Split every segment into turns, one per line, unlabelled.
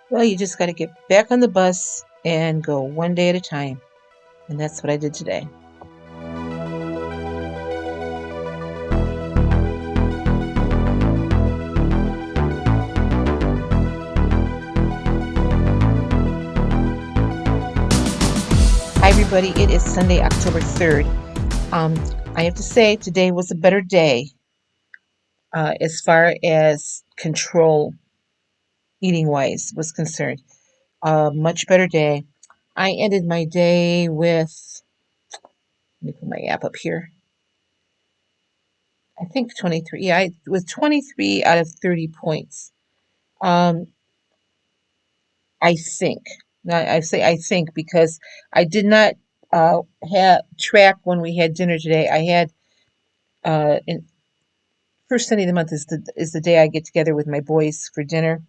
Well, you just got to get back on the bus and go one day at a time. And that's what I did today. Hi, everybody. It is Sunday, October 3rd. I have to say, today was a better day as far as control eating wise was concerned. Much better day. I ended my day with, let me put my app up here. I think 23. Yeah, with 23 out of 30 points. Um, I think. Now, I say I think because I did not have track when we had dinner today. I had in first Sunday of the month is the day I get together with my boys for dinner,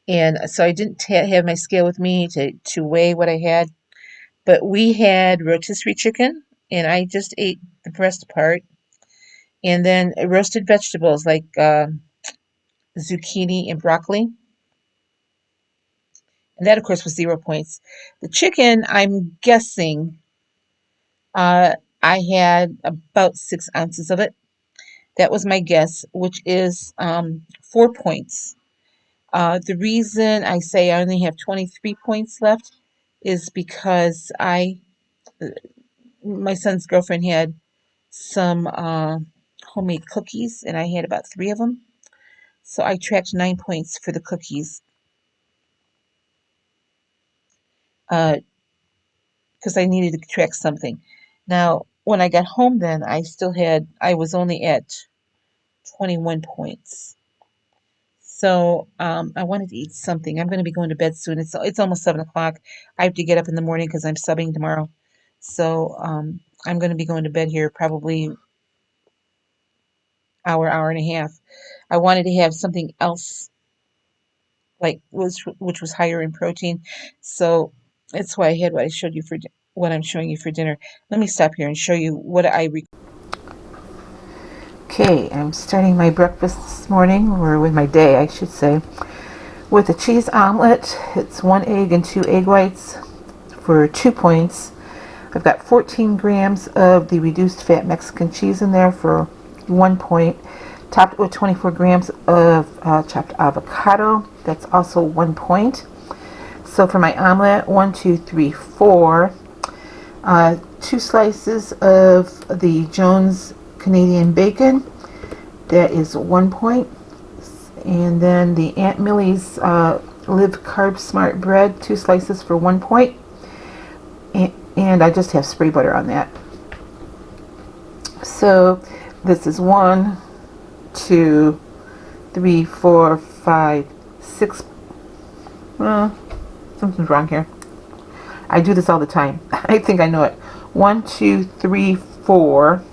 and so I didn't have my scale with me to weigh what I had. But we had rotisserie chicken, and I just ate the breast part, and then roasted vegetables like zucchini and broccoli. And that, of course, was 0 points. The chicken, I'm guessing, uh, I had about 6 ounces of it. That was my guess, which is 4 points. The reason I say I only have 23 points left is because my son's girlfriend had some homemade cookies, and I had about 3 of them. So I tracked 9 points for the cookies because I needed to track something. Now, when I got home, then I was only at 21 points. So I wanted to eat something. I'm going to be going to bed soon. It's almost 7 o'clock. I have to get up in the morning because I'm subbing tomorrow. So I'm going to be going to bed here probably hour and a half. I wanted to have something else like which was higher in protein. So that's why I had what I'm showing you for dinner. Let me stop here and show you what Okay, I'm starting my breakfast this morning, or with my day, I should say, with a cheese omelet. It's 1 egg and 2 egg whites for 2 points. I've got 14 grams of the reduced fat Mexican cheese in there for 1 point. Topped with 24 grams of chopped avocado. That's also 1 point. So for my omelet, 1, 2, 3, 4. 2 slices of the Jones Canadian bacon. That is 1 point. And then the Aunt Millie's Live Carb Smart bread, 2 slices for 1 point. And I just have spray butter on that. So this is 1, 2, 3, 4, 5, 6. Something's wrong here. I do this all the time. I think I know it. 1, 2, 3, 4.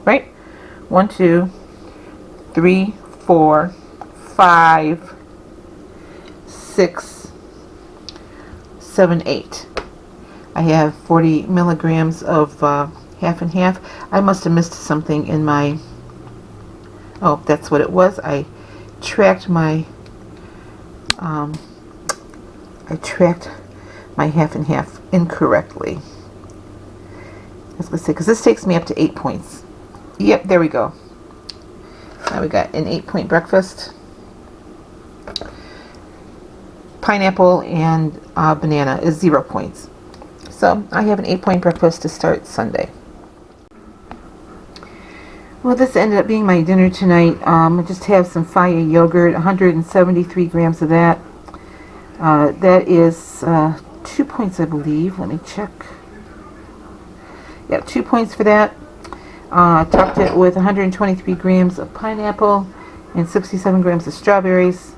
Right? 1, 2, 3, 4, 5, 6, 7, 8. I have 40 milligrams of half and half. I must have missed something in my... Oh, that's what it was. I tracked my half and half incorrectly. I was going to say, because this takes me up to 8 points. Yep, there we go. Now we got an 8-point breakfast. Pineapple and banana is 0 points. So I have an 8-point breakfast to start Sunday. Well, this ended up being my dinner tonight. I just have some Faya yogurt, 173 grams of that. That is 2 points, I believe. Let me check. Yeah, 2 points for that. Topped it with 123 grams of pineapple and 67 grams of strawberries.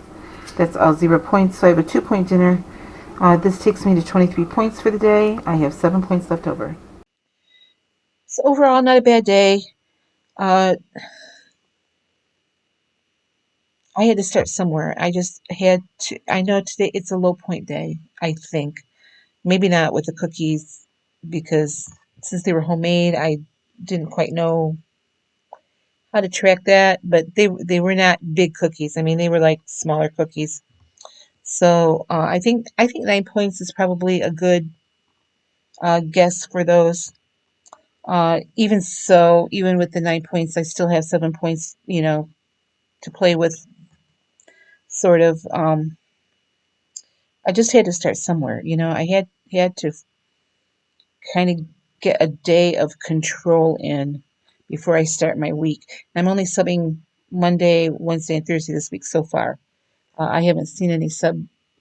That's all 0 points. So I have a 2-point dinner. This takes me to 23 points for the day. I have 7 points left over. So overall, not a bad day. I had to start somewhere. I just had to. I know today it's a low point day, I think. Maybe not with the cookies because since they were homemade, I didn't quite know how to track that, but they were not big cookies. I mean, they were like smaller cookies. So I think 9 points is probably a good guess for those. Even so, even with the 9 points, I still have 7 points, to play with. Sort of. I just had to start somewhere. I had to kind of get a day of control in before I start my week. I'm only subbing Monday, Wednesday, and Thursday this week so far. I haven't seen any sub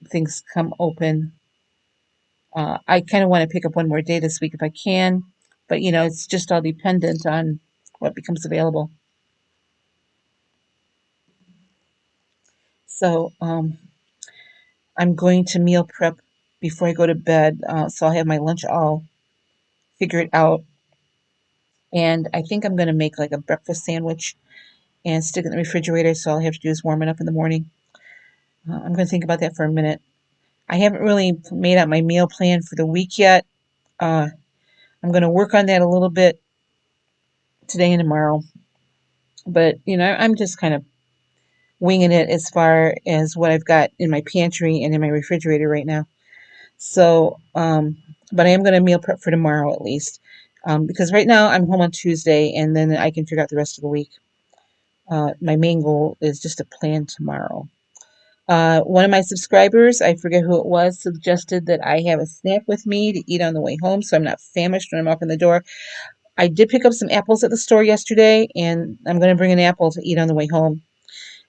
things come open. I kind of want to pick up one more day this week if I can, but it's just all dependent on what becomes available. So I'm going to meal prep before I go to bed, so I'll have my lunch all figured out. And I think I'm going to make like a breakfast sandwich and stick it in the refrigerator, so all I have to do is warm it up in the morning. I'm going to think about that for a minute. I haven't really made out my meal plan for the week yet. Uh, I'm going to work on that a little bit today and tomorrow. But, I'm just kind of winging it as far as what I've got in my pantry and in my refrigerator right now. So, but I am going to meal prep for tomorrow at least. Because right now I'm home on Tuesday and then I can figure out the rest of the week. My main goal is just to plan tomorrow. One of my subscribers, I forget who it was, suggested that I have a snack with me to eat on the way home so I'm not famished when I'm up in the door. I did pick up some apples at the store yesterday, and I'm going to bring an apple to eat on the way home.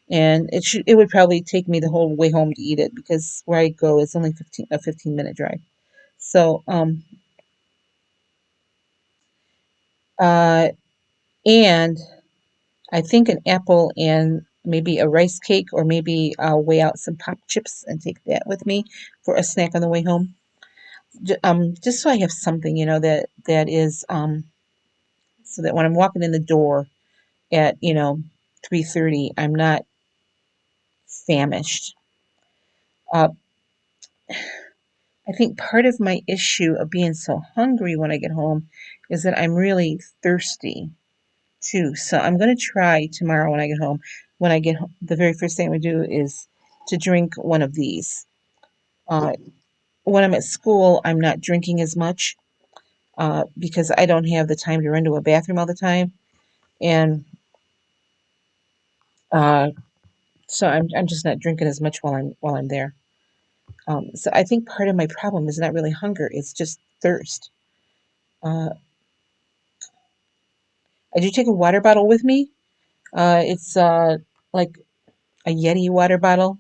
And it would probably take me the whole way home to eat it because where I go is only 15-minute drive. So, uh, and I think an apple and maybe a rice cake, or maybe I'll weigh out some pop chips and take that with me for a snack on the way home. Just so I have something, that is, so that when I'm walking in the door at 3:30, I'm not famished. Uh, I think part of my issue of being so hungry when I get home is that I'm really thirsty too. So I'm going to try tomorrow when I get home. When I get home, the very first thing I do is to drink one of these. Uh, when I'm at school, I'm not drinking as much because I don't have the time to run to a bathroom all the time, and uh, so I'm just not drinking as much while I'm there. So I think part of my problem is not really hunger; it's just thirst. Uh, I do take a water bottle with me. It's like a Yeti water bottle.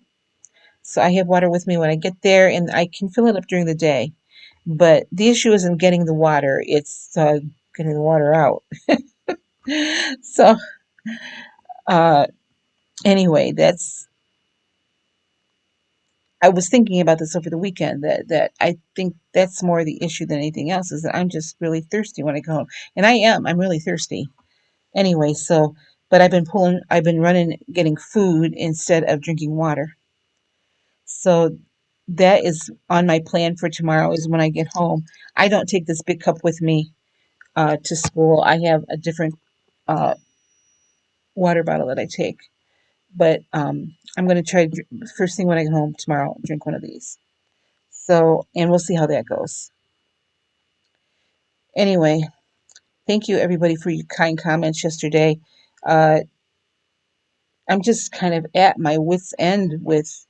So I have water with me when I get there, and I can fill it up during the day. But the issue isn't getting the water; it's getting the water out. So uh, anyway, that's. I was thinking about this over the weekend that I think that's more the issue than anything else is that I'm just really thirsty when I go home, and I am. I'm really thirsty anyway. So, but I've been running, getting food instead of drinking water. So that is on my plan for tomorrow is when I get home. I don't take this big cup with me to school. I have a different uh, water bottle that I take. But I'm going to try first thing when I get home tomorrow, drink one of these. So, and we'll see how that goes. Anyway, thank you everybody for your kind comments yesterday. Uh, I'm just kind of at my wits' end with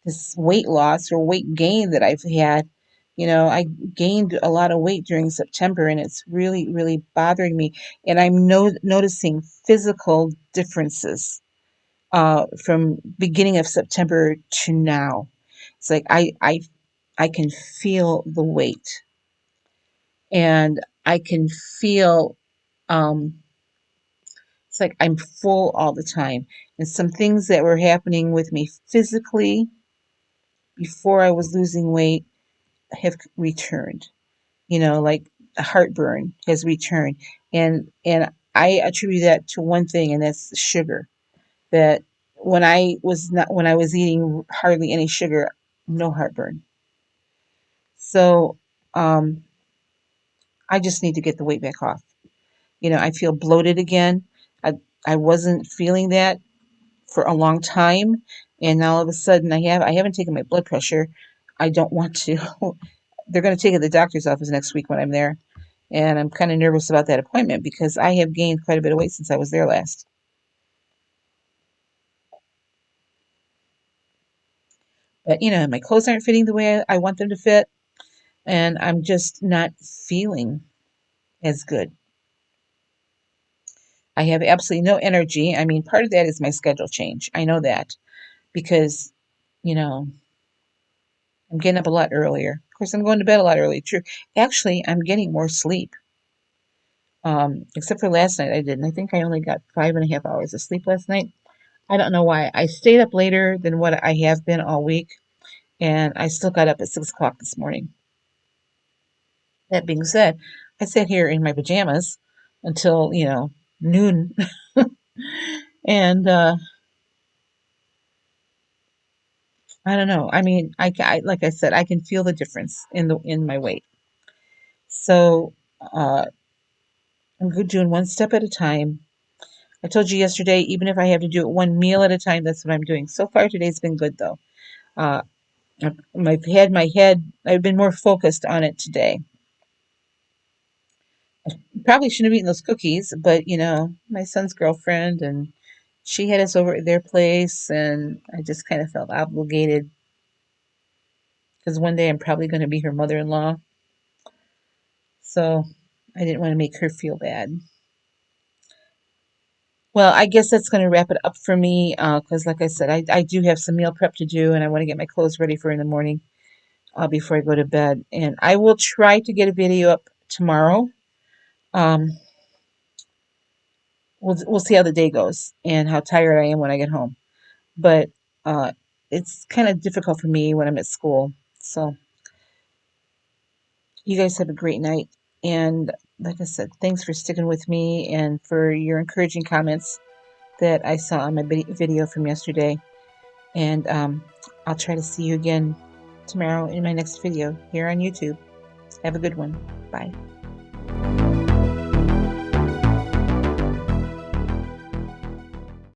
this weight loss or weight gain that I've had. I gained a lot of weight during September and it's really, really bothering me. And I'm noticing physical differences from beginning of September to now. It's like I can feel the weight and I can feel um, it's like I'm full all the time. And some things that were happening with me physically before I was losing weight have returned. Like heartburn has returned. And I attribute that to one thing, and that's sugar. That when I was eating hardly any sugar, no heartburn. So um, I just need to get the weight back off. I feel bloated again. I I wasn't feeling that for a long time. And now all of a sudden I haven't taken my blood pressure. I don't want to. They're going to take it to the doctor's office next week when I'm there. And I'm kind of nervous about that appointment because I have gained quite a bit of weight since I was there last. But, my clothes aren't fitting the way I want them to fit. And I'm just not feeling as good. I have absolutely no energy. I mean, part of that is my schedule change. I know that because, you know, I'm getting up a lot earlier. Of course, I'm going to bed a lot earlier. True. Actually, I'm getting more sleep. Except for last night I didn't. I think I only got 5.5 hours of sleep last night. I don't know why. I stayed up later than what I have been all week, and I still got up at 6 o'clock this morning. That being said, I sat here in my pajamas until, noon. And I don't know. I mean, like I said, I can feel the difference in my weight. So uh, I'm doing one step at a time. I told you yesterday, even if I have to do it one meal at a time, that's what I'm doing. So far, today's been good though. Uh, I've been more focused on it today. Probably shouldn't have eaten those cookies, but my son's girlfriend and she had us over at their place, and I just kind of felt obligated because one day I'm probably going to be her mother-in-law. So I didn't want to make her feel bad. Well, I guess that's going to wrap it up for me because, like I said, I do have some meal prep to do, and I want to get my clothes ready for in the morning before I go to bed. And I will try to get a video up tomorrow. Um, we'll see how the day goes and how tired I am when I get home. But uh, it's kind of difficult for me when I'm at school. So you guys have a great night. And like I said, thanks for sticking with me and for your encouraging comments that I saw on my video from yesterday. And I'll try to see you again tomorrow in my next video here on YouTube. Have a good one. Bye.